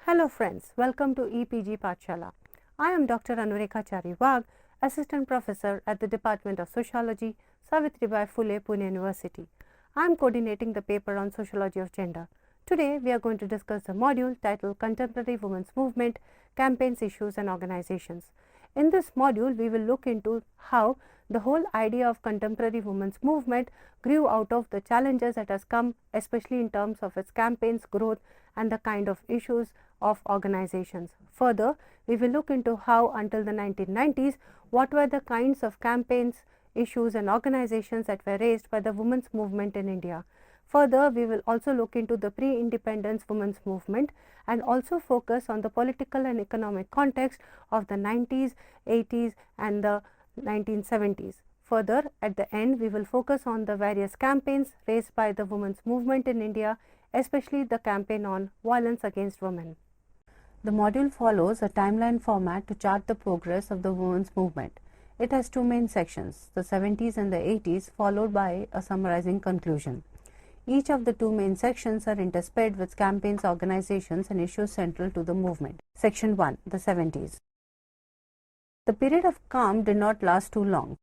Hello friends, welcome to EPG Pathshala. I am Dr. Anurekha Chariwag, Assistant Professor at the Department of Sociology, Savitribai Phule, Pune University. I am coordinating the paper on Sociology of Gender. Today we are going to discuss the module titled Contemporary Women's Movement, Campaigns, Issues and Organizations. In this module, we will look into how the whole idea of contemporary women's movement grew out of the challenges that has come, especially in terms of its campaigns, growth and the kind of issues of organizations. Further, we will look into how until the 1990s, what were the kinds of campaigns, issues and organizations that were raised by the women's movement in India. Further, we will also look into the pre-independence women's movement and also focus on the political and economic context of the 90s, 80s and the 1970s. Further, at the end, we will focus on the various campaigns raised by the women's movement in India, especially the campaign on violence against women. The module follows a timeline format to chart the progress of the women's movement. It has two main sections, the 70s and the 80s, followed by a summarizing conclusion. Each of the two main sections are interspersed with campaigns, organizations and issues central to the movement. Section 1, the 70s. The period of calm did not last too long.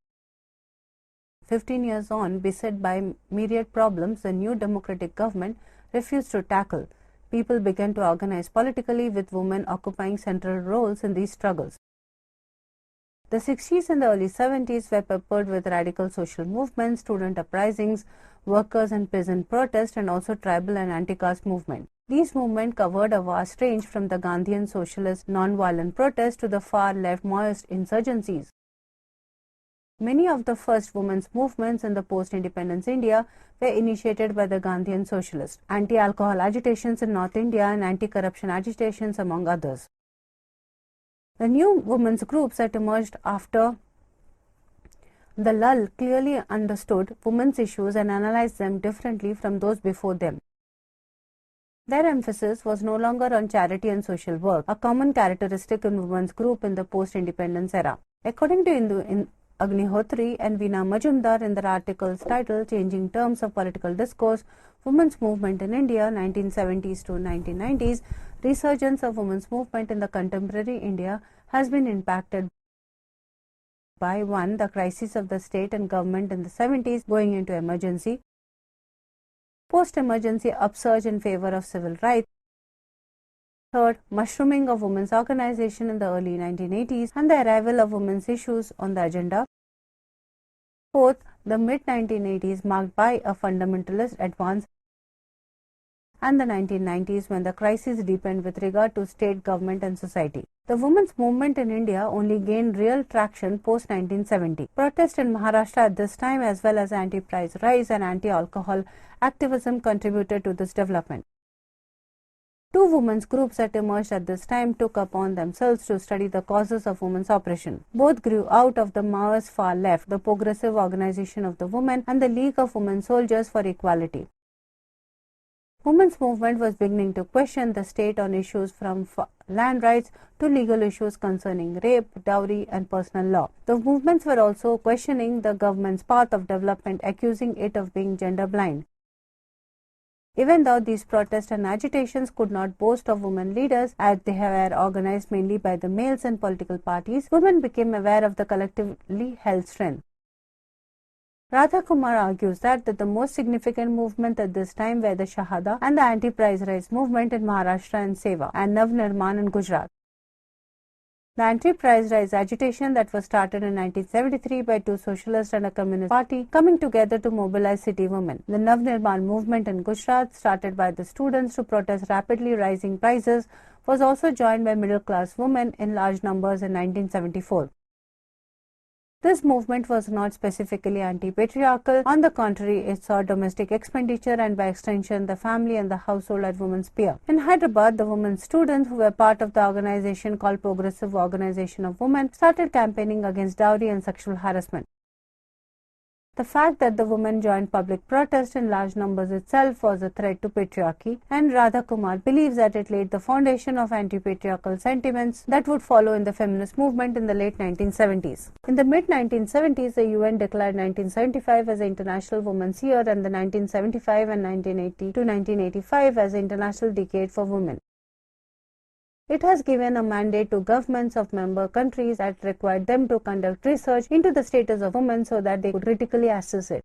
15 years on, beset by myriad problems, the new democratic government refused to tackle. People began to organize politically, with women occupying central roles in these struggles. The 60s and the early 70s were peppered with radical social movements, student uprisings, workers and peasant protests, and also tribal and anti-caste movement. These movements covered a vast range from the Gandhian socialist non-violent protests to the far-left Maoist insurgencies. Many of the first women's movements in the post-independence India were initiated by the Gandhian socialists, anti-alcohol agitations in North India and anti-corruption agitations among others. The new women's groups that emerged after the lull clearly understood women's issues and analyzed them differently from those before them. Their emphasis was no longer on charity and social work, a common characteristic in women's group in the post-independence era. According to Agnihotri and Veena Majumdar in their articles titled Changing Terms of Political Discourse, Women's Movement in India, 1970s to 1990s, resurgence of women's movement in the contemporary India has been impacted by 1. The crisis of the state and government in the 70s going into emergency, post-emergency upsurge in favor of civil rights, 3. Mushrooming of women's organization in the early 1980s and the arrival of women's issues on the agenda, 4. The mid-1980s marked by a fundamentalist advance and the 1990s when the crisis deepened with regard to state, government and society. The women's movement in India only gained real traction post-1970. Protests in Maharashtra at this time as well as anti-price rise and anti-alcohol activism contributed to this development. Two women's groups that emerged at this time took upon themselves to study the causes of women's oppression. Both grew out of the Maoist far left, the Progressive Organization of the Women and the League of Women Soldiers for Equality. Women's movement was beginning to question the state on issues from land rights to legal issues concerning rape, dowry and personal law. The movements were also questioning the government's path of development, accusing it of being gender blind. Even though these protests and agitations could not boast of women leaders as they were organized mainly by the males and political parties, women became aware of the collectively held strength. Radha Kumar argues that the most significant movement at this time were the Shahada and the anti-price rise movement in Maharashtra and Seva and Nav Nirman in Gujarat. The anti-price rise agitation that was started in 1973 by two socialist and a communist party coming together to mobilize city women. The Nav Nirman movement in Gujarat, started by the students to protest rapidly rising prices, was also joined by middle-class women in large numbers in 1974. This movement was not specifically anti-patriarchal. On the contrary, it saw domestic expenditure and by extension the family and the household at women's sphere. In Hyderabad, the women students who were part of the organization called Progressive Organization of Women started campaigning against dowry and sexual harassment. The fact that the women joined public protest in large numbers itself was a threat to patriarchy, and Radha Kumar believes that it laid the foundation of anti-patriarchal sentiments that would follow in the feminist movement in the late 1970s. In the mid-1970s, the UN declared 1975 as the International Women's Year and the 1975 and 1980 to 1985 as the International Decade for Women. It has given a mandate to governments of member countries that required them to conduct research into the status of women so that they could critically assess it.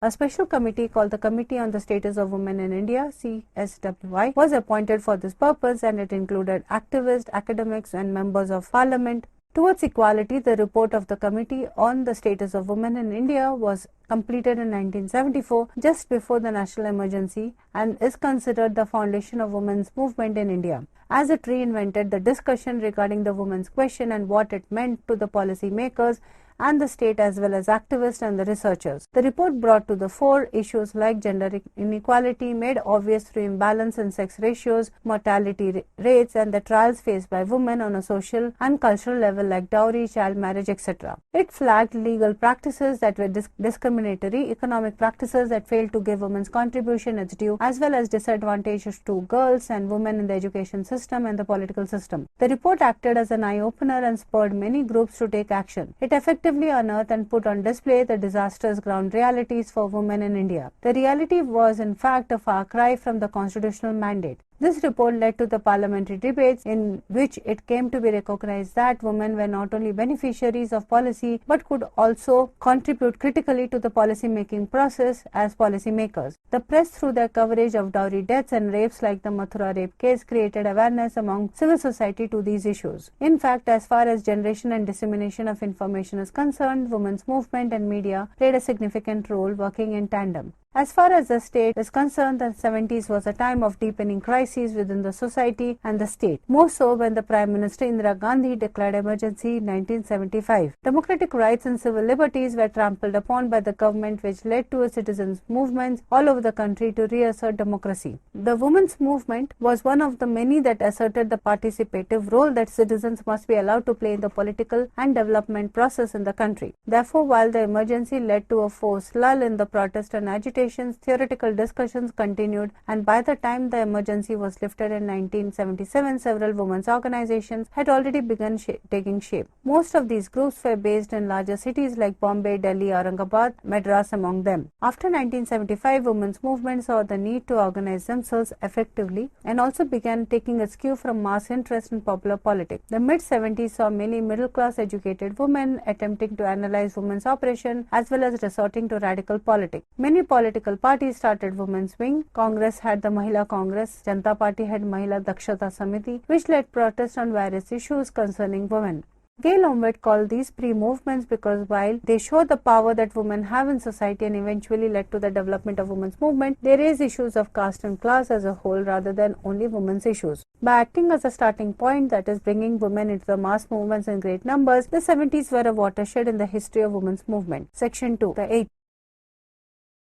A special committee called the Committee on the Status of Women in India (CSWI) was appointed for this purpose, and it included activists, academics and members of parliament. Towards equality, the report of the Committee on the Status of Women in India was completed in 1974, just before the national emergency, and is considered the foundation of women's movement in India, as it reinvented the discussion regarding the women's question and what it meant to the policy makers and the state, as well as activists and the researchers. The report brought to the fore issues like gender inequality, made obvious through imbalance in sex ratios, mortality rates and the trials faced by women on a social and cultural level like dowry, child marriage, etc. It flagged legal practices that were discriminatory, economic practices that failed to give women's contribution its due, as well as disadvantages to girls and women in the education system and the political system. The report acted as an eye-opener and spurred many groups to take action. It effectively unearthed and put on display the disastrous ground realities for women in India. The reality was in fact a far cry from the constitutional mandate. This report led to the parliamentary debates in which it came to be recognized that women were not only beneficiaries of policy but could also contribute critically to the policy-making process as policymakers. The press, through their coverage of dowry deaths and rapes like the Mathura rape case, created awareness among civil society to these issues. In fact, as far as generation and dissemination of information is concerned, women's movement and media played a significant role, working in tandem. As far as the state is concerned, the 70s was a time of deepening crises within the society and the state, more so when the Prime Minister Indira Gandhi declared emergency in 1975. Democratic rights and civil liberties were trampled upon by the government, which led to a citizens' movements all over the country to reassert democracy. The women's movement was one of the many that asserted the participative role that citizens must be allowed to play in the political and development process in the country. Therefore, while the emergency led to a forced lull in the protest and agitation, theoretical discussions continued, and by the time the emergency was lifted in 1977, several women's organizations had already begun taking shape. Most of these groups were based in larger cities like Bombay, Delhi, Aurangabad, Madras among them. After 1975, women's movement saw the need to organize themselves effectively and also began taking its cue from mass interest in popular politics. The mid-70s saw many middle-class educated women attempting to analyze women's oppression as well as resorting to radical politics. Many political parties started women's wing. Congress had the Mahila Congress, Janata Party had Mahila Dakshata Samiti, which led protests on various issues concerning women. Gail Ombed called these pre-movements because while they show the power that women have in society and eventually led to the development of women's movement, they raise issues of caste and class as a whole rather than only women's issues. By acting as a starting point, that is bringing women into the mass movements in great numbers, the 70s were a watershed in the history of women's movement. Section 2. The 8th.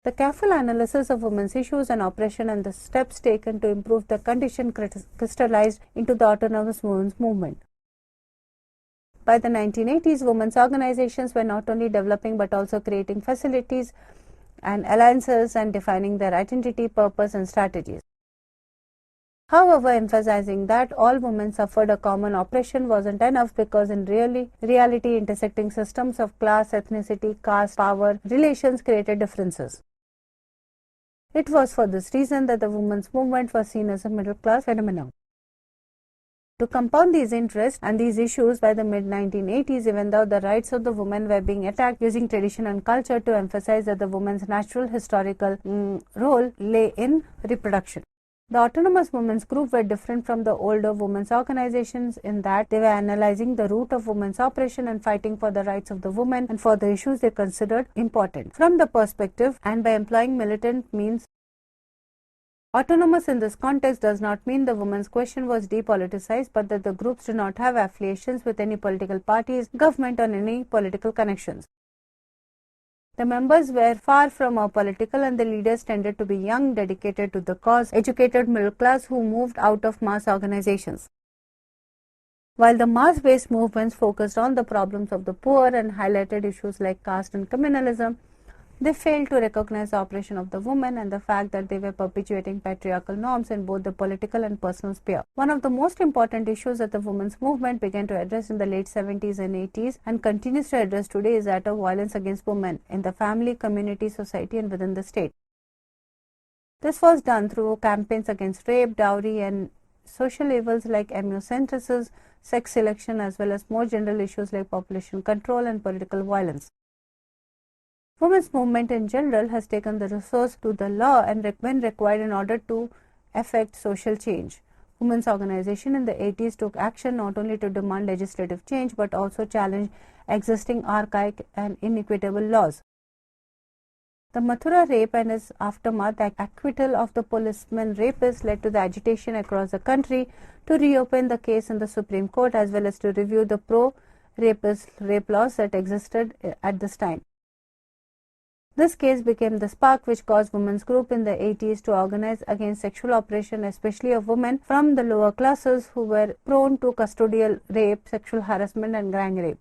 The careful analysis of women's issues and oppression and the steps taken to improve their condition crystallized into the autonomous women's movement. By the 1980s, women's organizations were not only developing but also creating facilities and alliances and defining their identity, purpose and strategies. However, emphasizing that all women suffered a common oppression wasn't enough, because in reality intersecting systems of class, ethnicity, caste, power, relations created differences. It was for this reason that the women's movement was seen as a middle-class phenomenon. To compound these interests and these issues, by the mid-1980s, even though the rights of the women were being attacked using tradition and culture to emphasize that the woman's natural historical role lay in reproduction. The autonomous women's group were different from the older women's organizations in that they were analyzing the root of women's oppression and fighting for the rights of the women and for the issues they considered important. From the perspective and by employing militant means, autonomous in this context does not mean the women's question was depoliticized, but that the groups do not have affiliations with any political parties, government or any political connections. The members were far from apolitical and the leaders tended to be young, dedicated to the cause, educated middle class who moved out of mass organizations. While the mass-based movements focused on the problems of the poor and highlighted issues like caste and communalism, they failed to recognize the oppression of the women and the fact that they were perpetuating patriarchal norms in both the political and personal sphere. One of the most important issues that the women's movement began to address in the late 70s and 80s and continues to address today is that of violence against women in the family, community, society and within the state. This was done through campaigns against rape, dowry and social evils like amniocentesis, sex selection, as well as more general issues like population control and political violence. Women's movement in general has taken the resource to the law and when required in order to effect social change. Women's organization in the 80s took action not only to demand legislative change but also challenge existing archaic and inequitable laws. The Mathura rape and its aftermath, the acquittal of the policeman rapist, led to the agitation across the country to reopen the case in the Supreme Court as well as to review the pro-rapist rape laws that existed at this time. This case became the spark which caused women's group in the 80s to organize against sexual oppression, especially of women from the lower classes who were prone to custodial rape, sexual harassment and gang rape.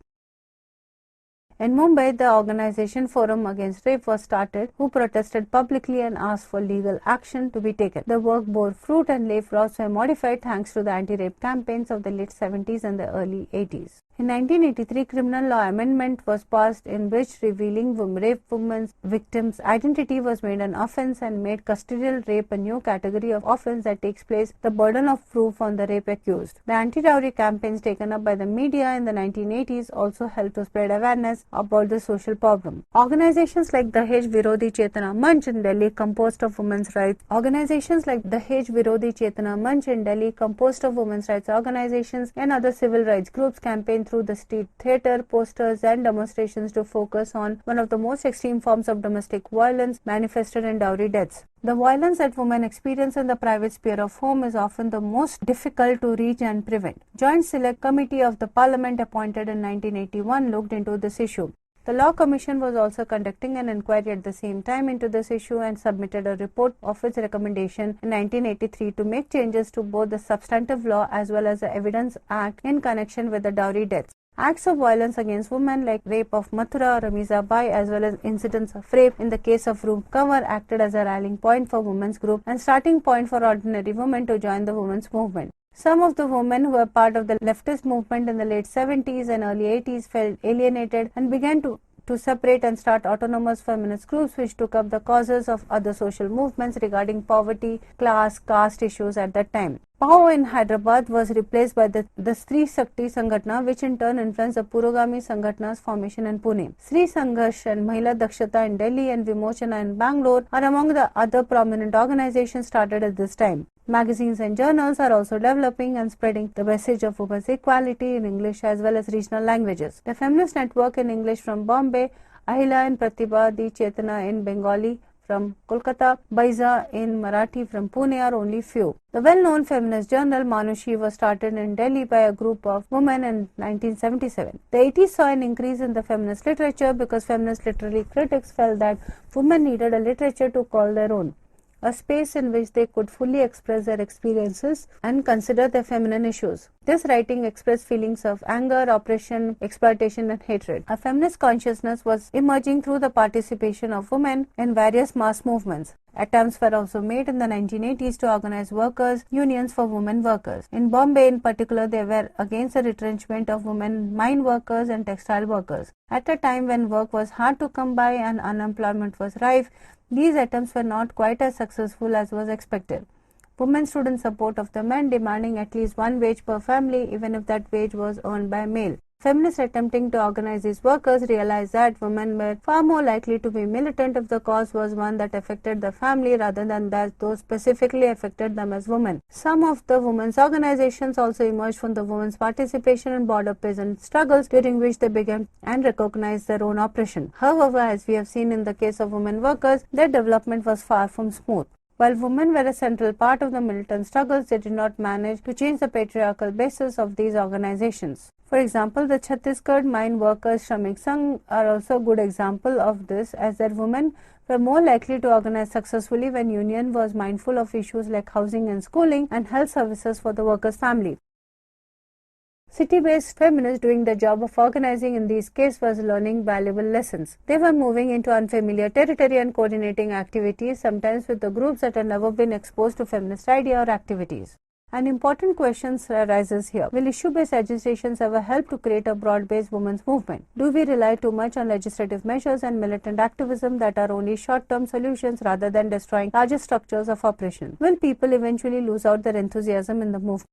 In Mumbai, the organization Forum Against Rape was started, who protested publicly and asked for legal action to be taken. The work bore fruit and rape laws were modified thanks to the anti-rape campaigns of the late 70s and the early 80s. In 1983, criminal law amendment was passed in which revealing rape women's victims' identity was made an offence and made custodial rape a new category of offence that takes place the burden of proof on the rape accused. The anti-dowry campaigns taken up by the media in the 1980s also helped to spread awareness about the social problem. Organizations like the Dahej Virodhi Chetana Manch in Delhi, composed of women's rights organizations and other civil rights groups campaigned through the street theatre, posters and demonstrations to focus on one of the most extreme forms of domestic violence manifested in dowry deaths. The violence that women experience in the private sphere of home is often the most difficult to reach and prevent. Joint Select Committee of the Parliament appointed in 1981 looked into this issue. The Law Commission was also conducting an inquiry at the same time into this issue and submitted a report of its recommendation in 1983 to make changes to both the substantive law as well as the Evidence Act in connection with the dowry deaths. Acts of violence against women like rape of Mathura or Ramiza Bai as well as incidents of rape in the case of Room Cover acted as a rallying point for women's group and starting point for ordinary women to join the women's movement. Some of the women who were part of the leftist movement in the late 70s and early 80s felt alienated and began to separate and start autonomous feminist groups which took up the causes of other social movements regarding poverty, class, caste issues at that time. PAO in Hyderabad was replaced by the Sri Shakti Sangatna, which in turn influenced the Purogami Sangatna's formation in Pune. Sri Sangharsh and Mahila Dakshata in Delhi and Vimochana in Bangalore are among the other prominent organizations started at this time. Magazines and journals are also developing and spreading the message of women's equality in English as well as regional languages. The Feminist Network in English from Bombay, Ahila and Pratibha Di Chetana in Bengali from Kolkata, Baiza in Marathi from Pune are only few. The well-known feminist journal Manushi was started in Delhi by a group of women in 1977. The 80s saw an increase in the feminist literature because feminist literary critics felt that women needed a literature to call their own, a space in which they could fully express their experiences and consider their feminine issues. This writing expressed feelings of anger, oppression, exploitation and hatred. A feminist consciousness was emerging through the participation of women in various mass movements. Attempts were also made in the 1980s to organize workers' unions for women workers. In Bombay in particular, they were against the retrenchment of women mine workers and textile workers. At a time when work was hard to come by and unemployment was rife, these attempts were not quite as successful as was expected. Women stood in support of the men, demanding at least one wage per family, even if that wage was earned by a male. Feminists attempting to organize these workers realized that women were far more likely to be militant if the cause was one that affected the family rather than that those specifically affected them as women. Some of the women's organizations also emerged from the women's participation in border peasant struggles, during which they began and recognized their own oppression. However, as we have seen in the case of women workers, their development was far from smooth. While women were a central part of the militant struggles, they did not manage to change the patriarchal basis of these organizations. For example, the Chhattisgarh Mine Workers Shramik Sangh are also a good example of this, as their women were more likely to organize successfully when union was mindful of issues like housing and schooling and health services for the workers' family. City-based feminists doing the job of organizing in these cases was learning valuable lessons. They were moving into unfamiliar territory and coordinating activities, sometimes with the groups that had never been exposed to feminist idea or activities. An important question arises here. Will issue-based agitations ever help to create a broad-based women's movement? Do we rely too much on legislative measures and militant activism that are only short-term solutions rather than destroying larger structures of oppression? Will people eventually lose out their enthusiasm in the movement?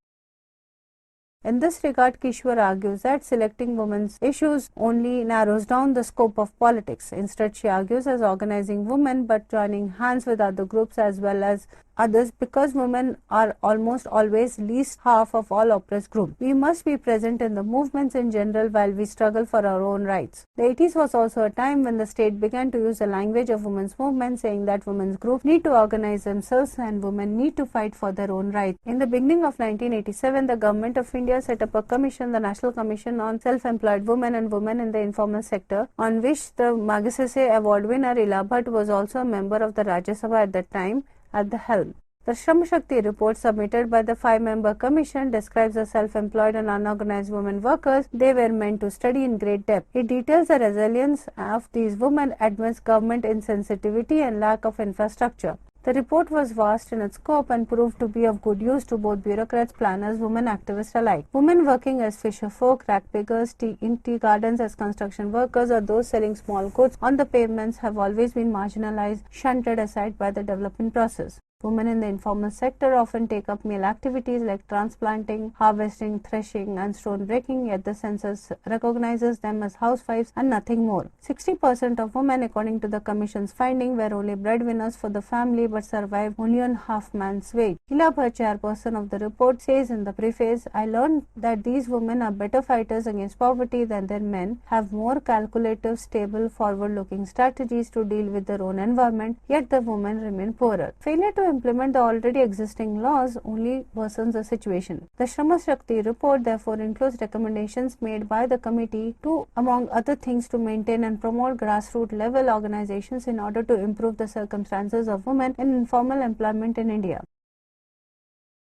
In this regard, Kishwar argues that selecting women's issues only narrows down the scope of politics. Instead, she argues as organizing women but joining hands with other groups as well as others, because women are almost always least half of all oppressed groups. We must be present in the movements in general while we struggle for our own rights. The 80s was also a time when the state began to use the language of women's movement, saying that women's groups need to organize themselves and women need to fight for their own rights. In the beginning of 1987, the government of India set up a commission, the National Commission on Self-Employed Women and Women in the Informal Sector, on which the Magsaysay Award winner Ila Bhatt was also a member of the Rajya Sabha at that time at the helm. The Shram Shakti report submitted by the 5-member commission describes the self-employed and unorganized women workers they were meant to study in great depth. It details the resilience of these women amidst government insensitivity and lack of infrastructure. The report was vast in its scope and proved to be of good use to both bureaucrats, planners, women activists alike. Women working as fisher folk, rag pickers, in tea gardens as construction workers, or those selling small goods on the pavements have always been marginalized, shunted aside by the development process. Women in the informal sector often take up male activities like transplanting, harvesting, threshing, and stone breaking, yet the census recognizes them as housewives and nothing more. 60% of women, according to the Commission's finding, were only breadwinners for the family but survived only on half man's wage. Ila Bhatt, chairperson of the report, says in the preface, "I learned that these women are better fighters against poverty than their men, have more calculative, stable, forward-looking strategies to deal with their own environment, yet the women remain poorer." Failure to implement the already existing laws only worsens the situation. The Shram Shakti report therefore includes recommendations made by the committee to, among other things, to maintain and promote grassroots level organizations in order to improve the circumstances of women in informal employment in India.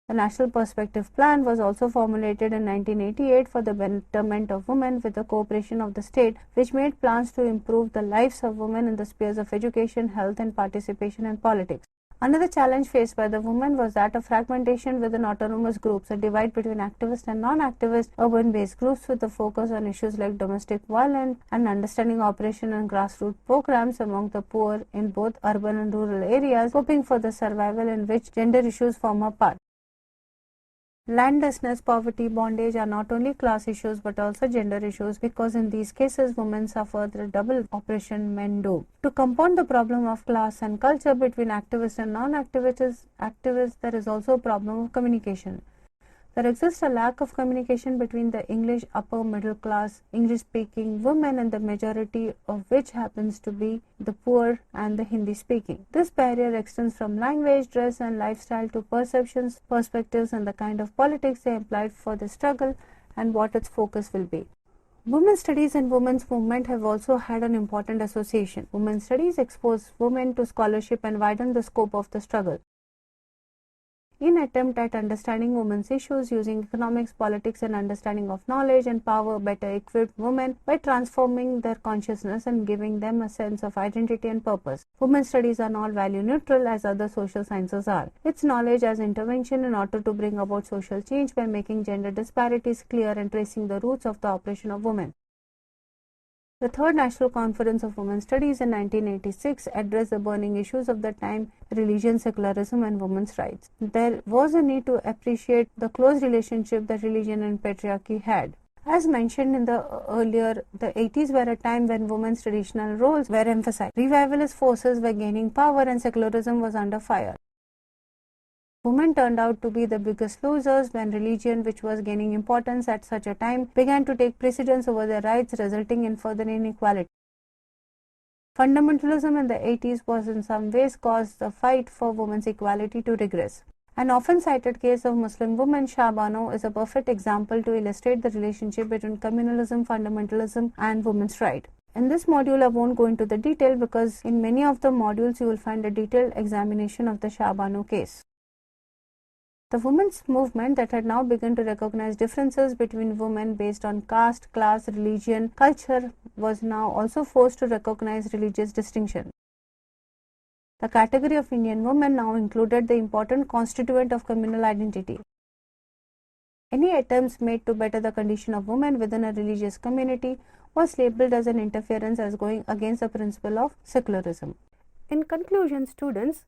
The National Perspective Plan was also formulated in 1988 for the betterment of women with the cooperation of the state, which made plans to improve the lives of women in the spheres of education, health, and participation in politics. Another challenge faced by the women was that of fragmentation within autonomous groups, a divide between activist and non-activist urban-based groups with a focus on issues like domestic violence and understanding operation and grassroots programs among the poor in both urban and rural areas, hoping for the survival in which gender issues form a part. Landlessness, poverty, bondage are not only class issues but also gender issues, because in these cases women suffer the double oppression men do. To compound the problem of class and culture between activists and non-activists, there is also a problem of communication. There exists a lack of communication between the English upper middle class, English speaking women, and the majority of which happens to be the poor and the Hindi speaking. This barrier extends from language, dress, and lifestyle to perceptions, perspectives, and the kind of politics they implied for the struggle and what its focus will be. Women's studies and women's movement have also had an important association. Women's studies expose women to scholarship and widen the scope of the struggle. In attempt at understanding women's issues using economics, politics, and understanding of knowledge and power, better equipped women by transforming their consciousness and giving them a sense of identity and purpose. Women's studies are not value neutral as other social sciences are. It's knowledge as intervention in order to bring about social change by making gender disparities clear and tracing the roots of the oppression of women. The Third National Conference of Women's Studies in 1986 addressed the burning issues of the time: religion, secularism, and women's rights. There was a need to appreciate the close relationship that religion and patriarchy had. As mentioned in the earlier, the 80s were a time when women's traditional roles were emphasized. Revivalist forces were gaining power and secularism was under fire. Women turned out to be the biggest losers when religion, which was gaining importance at such a time, began to take precedence over their rights, resulting in further inequality. Fundamentalism in the 80s was in some ways caused the fight for women's equality to regress. An often cited case of Muslim woman, Shah Bano, is a perfect example to illustrate the relationship between communalism, fundamentalism, and women's rights. In this module, I won't go into the detail because in many of the modules you will find a detailed examination of the Shah Bano case. The women's movement that had now begun to recognize differences between women based on caste, class, religion, culture was now also forced to recognize religious distinction. The category of Indian women now included the important constituent of communal identity. Any attempts made to better the condition of women within a religious community was labeled as an interference as going against the principle of secularism. In conclusion, students,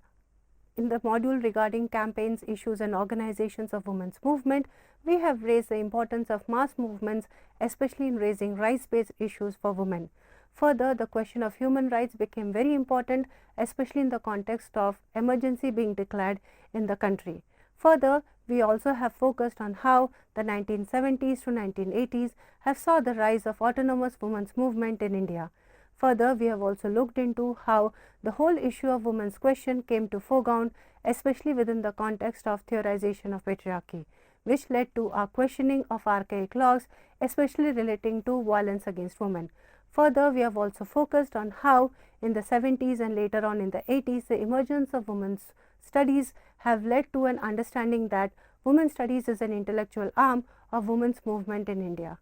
in the module regarding campaigns, issues and organizations of women's movement, we have raised the importance of mass movements, especially in raising rights-based issues for women. Further, the question of human rights became very important, especially in the context of emergency being declared in the country. Further, we also have focused on how the 1970s to 1980s have saw the rise of autonomous women's movement in India. Further, we have also looked into how the whole issue of women's question came to foreground, especially within the context of theorization of patriarchy, which led to our questioning of archaic laws, especially relating to violence against women. Further, we have also focused on how in the 70s and later on in the 80s, the emergence of women's studies have led to an understanding that women's studies is an intellectual arm of women's movement in India.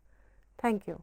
Thank you.